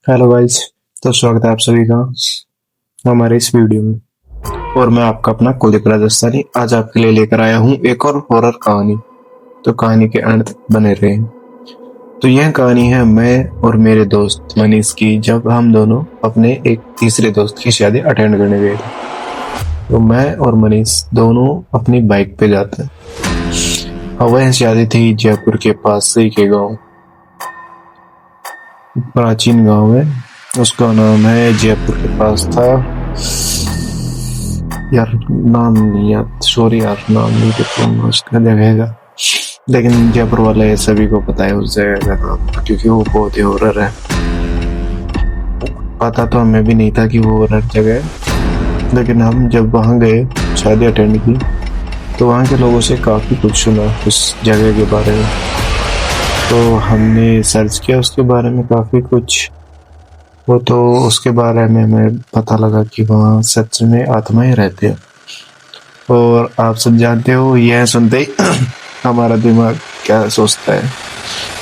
Hello guys. तो स्वागत है आप सभी का हमारे इस वीडियो में। और मैं आपका अपना कुलदीप राजस्थानी आज आपके लिए लेकर आया हूँ एक और हॉरर कहानी। तो कहानी के अंत तक बने रहे। तो यह कहानी है मैं और मेरे दोस्त मनीष की, जब हम दोनों अपने एक तीसरे दोस्त की शादी अटेंड करने गए थे। तो मैं और मनीष दोनों अपनी बाइक पे जाते हैं और वह शादी थी जयपुर के पास से के गाँव, प्राचीन गांव है। उसका नाम है, जयपुर के पास था यार, नाम नहीं याद, सॉरी यार, नाम नहीं देखूंगा उसका जगह का। लेकिन जयपुर वाले सभी को पता है उस जगह का नाम, क्योंकि वो बहुत ही हॉरर है। पता तो हमें भी नहीं था कि वो हॉरर जगह है, लेकिन हम जब वहाँ गए शादी अटेंड की तो वहाँ के लोगों से काफ़ी कुछ सुना उस जगह के बारे में। तो हमने सर्च किया उसके बारे में काफ़ी कुछ। वो तो उसके बारे में हमें पता लगा कि वहाँ सच में आत्माएं रहती है। और आप सब जानते हो, यह सुनते ही हमारा दिमाग क्या सोचता है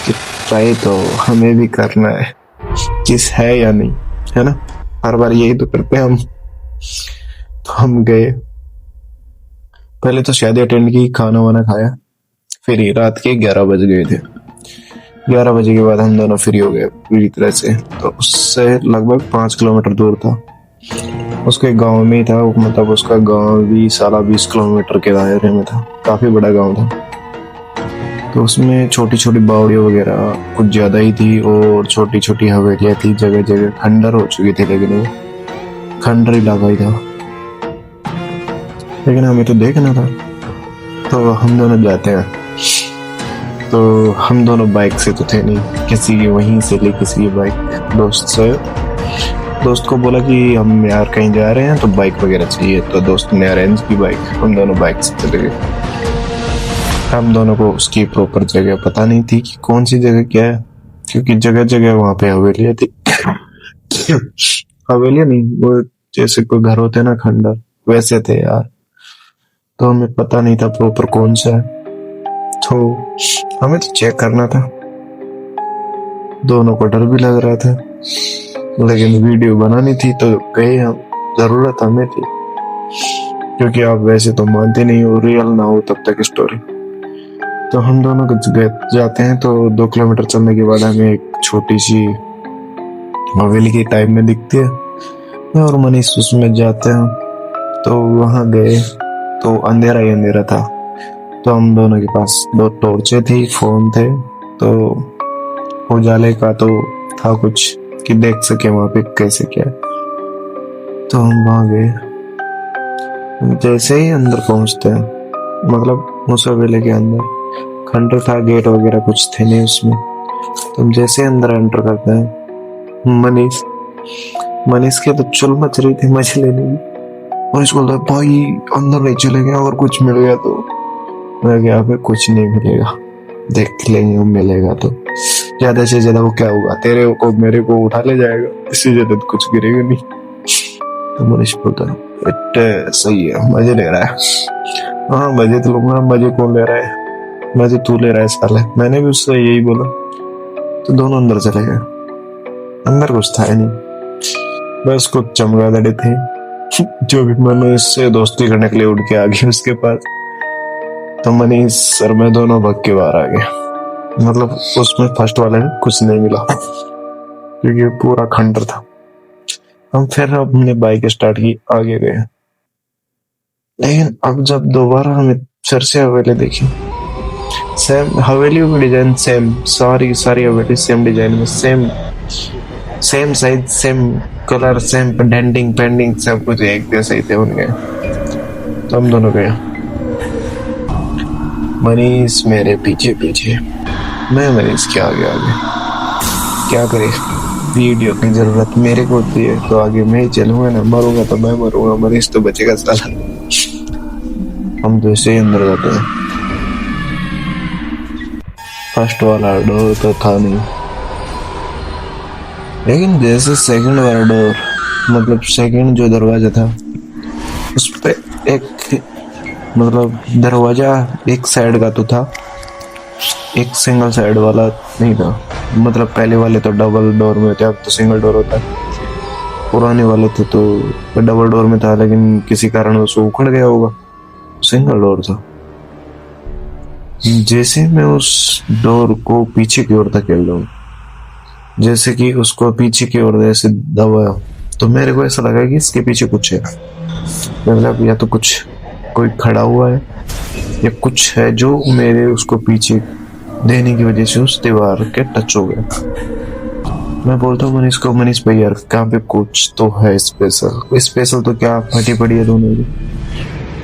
कि ट्राई तो हमें भी करना है, किस है या नहीं, है ना। हर बार यही तो करते हैं हम। तो हम गए, पहले तो शादी अटेंड की, खाना वाना खाया, फिर ही रात के 11 बज गए थे। 11 बजे के बाद हम दोनों फ्री हो गए पूरी तरह से। तो उससे लगभग 5 किलोमीटर दूर था, उसके गांव में ही था। मतलब उसका गांव भी साला 20 किलोमीटर के दायरे में था, काफी बड़ा गांव था। तो उसमें छोटी छोटी बावड़ियाँ वगैरह कुछ ज्यादा ही थी, और छोटी छोटी हवेलियाँ थी, जगह जगह खंडर हो चुकी थी, लेकिन वो खंडर इलाका ही था। लेकिन हमें तो देखना था, तो हम दोनों जाते हैं। तो हम दोनों बाइक से तो थे नहीं, किसी की वहीं से ली, किसी की बाइक दोस्त से। दोस्त को बोला कि हम यार कहीं जा रहे हैं तो बाइक वगैरह चाहिए, तो दोस्त ने अरेंज की बाइक, हम दोनों बाइक से चले गए। हम दोनों को उसकी प्रॉपर जगह पता नहीं थी कि कौन सी जगह क्या है, क्योंकि जगह जगह वहां पे हवेलियां थी। हवेलियां नहीं, वो जैसे कोई घर होते ना खंडर, वैसे थे यार। तो हमें पता नहीं था प्रॉपर कौन सा है, तो हमें तो चेक करना था। दोनों को डर भी लग रहा था, लेकिन वीडियो बनानी थी तो गए हम, जरूरत हमें थी। क्योंकि आप वैसे तो मानते नहीं हो, रियल ना हो तब तक स्टोरी। तो हम दोनों जाते हैं, तो 2 किलोमीटर चलने के बाद हमें एक छोटी सी हवेली की टाइप में दिखती है। मैं और मनीष उसमें जाते हैं। तो वहां गए तो अंधेरा ही अंधेरा था। तो हम दोनों के पास 2 टॉर्चें थी, फोन थे, तो उजाले का तो था कुछ कि देख सके वहां पे कैसे क्या है। तो हम वहां गए। जैसे ही अंदर पहुंचते हैं, मतलब उस हवेली के अंदर खंडर था, गेट वगैरह कुछ थे नहीं उसमें। तो हम जैसे अंदर एंटर करते हैं, मनीष मनीष के तो चुल मच रही थी मछली लेने की। मनीष बोलता है भाई अंदर नहीं चलेंगे, अगर कुछ मिल गया तो। मैं क्या, पे कुछ नहीं मिलेगा, देख लेंगे, मिलेगा तो ज्यादा से ज्यादा वो क्या होगा, तेरे को मेरे को उठा ले जाएगा, इससे ज्यादा तो कुछ गिरेगा नहीं। तो मनीष बोलता है सही है, मजे ले रहा है। हाँ मजे तो लूंगा, मजे कौन ले रहा है, मजे तू ले रहा है साले। मैंने भी उससे यही बोला। तो दोनों अंदर चले गए। अंदर कुछ था ही नहीं, बस कुछ चमगादड़ थे जो भी मनीष से दोस्ती करने के लिए उड़ के आ गए उसके पास। तो मनीष और मैं दोनों भाग के बाहर आ गए। मतलब उसमें फर्स्ट वाले में कुछ नहीं मिला, क्योंकि पूरा खंडर था। हम फिर हमने बाइक स्टार्ट की, आगे गए। लेकिन अब जब दोबारा हमें फिर से हवेली देखी, सेम हवेली की डिजाइन, सेम सारी सारी हवेली सेम डिजाइन में, same same size, same colour, same painting painting, सब कुछ एक जैसे ही थे उनके। तो हम दोनों गए, मनीष मेरे पीछे पीछे, मैं मनीष के आगे आगे। क्या करे, वीडियो की जरूरत मेरे को होती है, तो आगे मैं ही चलूंगा ना, मरूंगा तो मैं मरूंगा, मनीष तो बचेगा साला। हम जैसे ही अंदर जाते हैं, फर्स्ट वाला डोर तो था नहीं, लेकिन जैसे सेकंड वाला डोर, मतलब सेकंड जो दरवाजा था, उस पे एक, मतलब दरवाजा एक साइड का तो था, एक सिंगल साइड वाला नहीं था। मतलब पहले वाले तो डबल डोर में थे, अब तो सिंगल डोर होता है। पुराने वाले थे तो डबल डोर में था, लेकिन किसी कारण वो उखड़ गया होगा, सिंगल डोर था। जैसे मैं उस डोर को पीछे की ओर धकेल दूं, जैसे कि उसको पीछे की ओर ऐसे दबाया, तो मेरे को ऐसा लगा कि इसके पीछे कुछ है। मतलब या तो कुछ कोई खड़ा हुआ है या कुछ है जो मेरे उसको पीछे देने की वजह से उस दीवार के टच हो गया। मैं बोलता हूँ मनीष को, मनीष भाई यार कहाँ पे कुछ तो है स्पेशल। स्पेशल तो क्या, फटी पड़ी है दोनों की।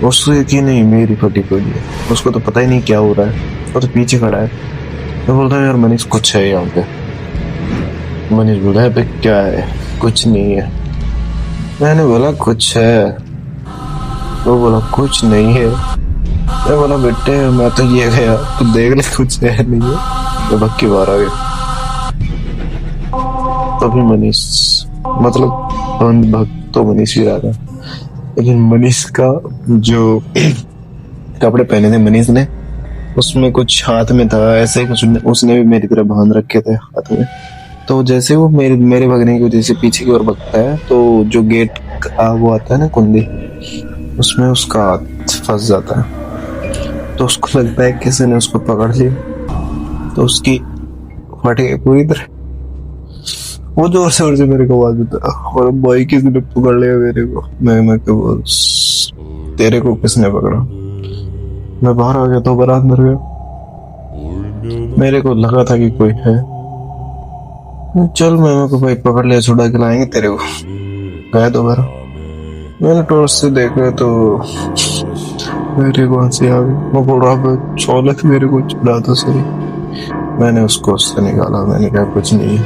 उसको यकीन नहीं मेरी फटी पड़ी है, उसको तो पता ही नहीं क्या हो रहा है, वो तो पीछे खड़ा है। मैं बोलता हूँ यार मनीष कुछ है यहाँ पे। मनीष बोला है भाई क्या है, कुछ नहीं है। मैंने बोला कुछ है, वो बोला कुछ नहीं है। मैं बोला बेटे मैं तो ये गया, तो देख ले कुछ है नहीं है। तो भक्की बाहर आ गया। तभी मनीष, मतलब भक्त तो मनीष ही रहा था, लेकिन मनीष का जो कपड़े पहने थे मनीष ने, उसमें कुछ हाथ में था ऐसे कुछ, उसने भी मेरी तरह बांध रखे थे हाथ में। तो जैसे वो मेरे भगने की वजह से पीछे की ओर भगता है, तो जो गेट वो आता है ना कुंडी, उसमें उसका हाथ फंस जाता है। तो उसको लगता है किसी ने उसको पकड़ लिया, तो उसकी फटे पूरी तरह। वो जोर से मेरे को आवाज देता, और भाई किसी ने पकड़ लिया मेरे को। मैं बोल तेरे को किसने पकड़ा? मैं बाहर आ गया तो बारात अंदर गया। मेरे को लगा था कि कोई है। चल मैं को भाई पकड़ लिया, छुड़ा के लाएंगे तेरे को। गया दोबारा, मैंने टॉर्च से देखा तो मेरे को हंसी आ गई। मैं बोल रहा चौलक मेरे को छुड़ा तो सही। मैंने उसको उससे निकाला, मैंने कहा कुछ नहीं है,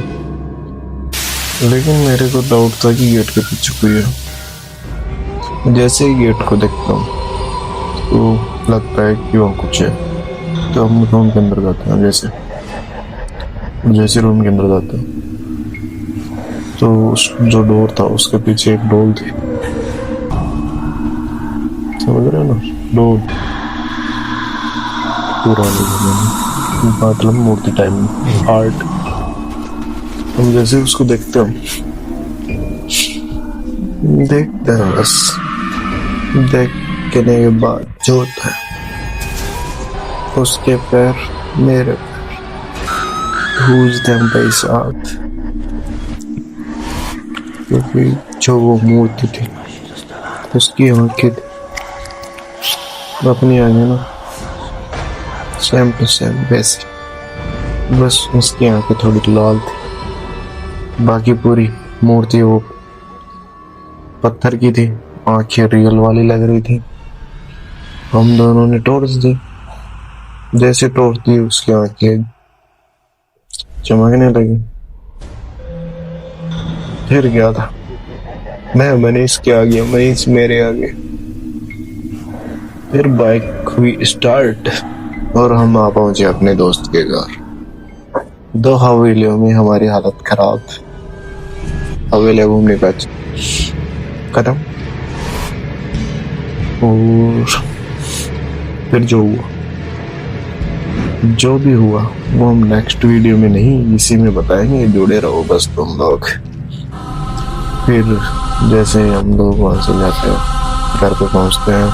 लेकिन मेरे को डाउट था कि गेट के पीछे कोई है। जैसे ही गेट को देखता हूँ तो लगता है कि वहाँ कुछ है। तो हम रूम के अंदर जाते हैं। जैसे रूम के अंदर जाते हैं तो जो डोर था उसके पीछे एक डोल थी, समझ रहे हो ना? डोल पुरानी मतलब मूर्ति टाइम आर्ट। हम जैसे उसको देखते हैं बस, देखने के बाद जो होता है उसके पैर मेरे साथ, क्योंकि जो वो मूर्ति थी उसकी आंखें अपनी आगे ना सेम टू सेम वैसे, बस उसकी आंखें थोड़ी लाल थी, बाकी पूरी मूर्ति वो पत्थर की थी, आंखें रियल वाली लग रही थी। हम दोनों ने टॉर्च दी, जैसे टॉर्च दी उसकी आंखें चमकने लगी। फिर गया था मैं मनीष के आगे, मनीष मेरे आगे। फिर बाइक हुई स्टार्ट और हम आ पहुंचे अपने दोस्त के घर। 2 हवेलियों में हमारी हालत खराब, हवेलियां घूमने का खत्म। और फिर जो भी हुआ वो हम नेक्स्ट वीडियो में नहीं इसी में बताएंगे, जुड़े रहो बस तुम लोग। फिर जैसे हम लोग वहां से जाते हैं, घर पे पहुंचते हैं,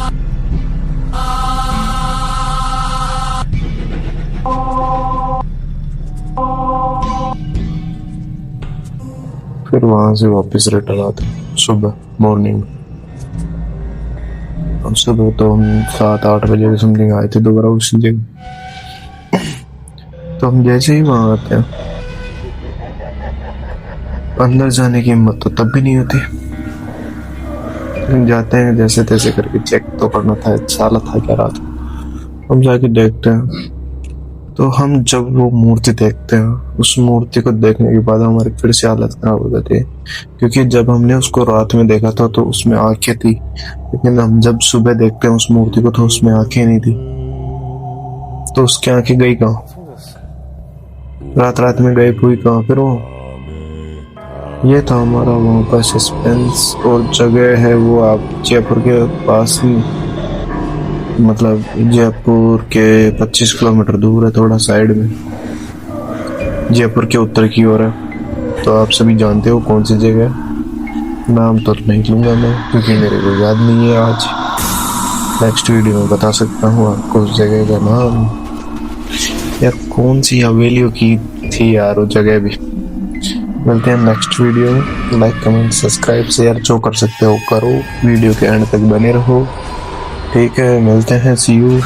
फिर वहां से वापस रिटर्न आते सुबह मॉर्निंग। सुबह तो हम 7-8 बजे के समथिंग आए थे दोबारा उसी जगह। तो हम जैसे ही वहां आते हैं, अंदर जाने की हिम्मत तो तब भी नहीं होती। जाते हैं जैसे तैसे करके, चेक तो करना था साला था क्या रात। हम जाके देखते हैं, तो हम जब वो मूर्ति देखते हैं, उस मूर्ति को देखने के बाद हमारी फिर से हालत खराब हो जाती है, क्योंकि जब हमने उसको रात में देखा था तो उसमें आंखें थी, लेकिन हम जब सुबह देखते हैं उस मूर्ति को तो उसमें आंखें नहीं थी। तो उसकी आंखें गई कहाँ? रात में गई हुई कहाँ फिर वो? ये था हमारा वहाँ का सस्पेंस। और जगह है वो आप जयपुर के पास ही, मतलब जयपुर के 25 किलोमीटर दूर है, थोड़ा साइड में। जयपुर के उत्तर की ओर है। तो आप सभी जानते हो कौन सी जगह है। नाम तो नहीं लूँगा मैं क्योंकि मेरे को याद नहीं है आज। नेक्स्ट वीडियो में बता सकता हूँ आपको उस जगह का नाम। यार कौन सी हवेलियों की थी यार वो जगह भी। मिलते हैं नेक्स्ट वीडियो में। लाइक कमेंट सब्सक्राइब शेयर जो कर सकते हो करो। वीडियो के एंड तक बने रहो। ठीक है, मिलते हैं, सी यू।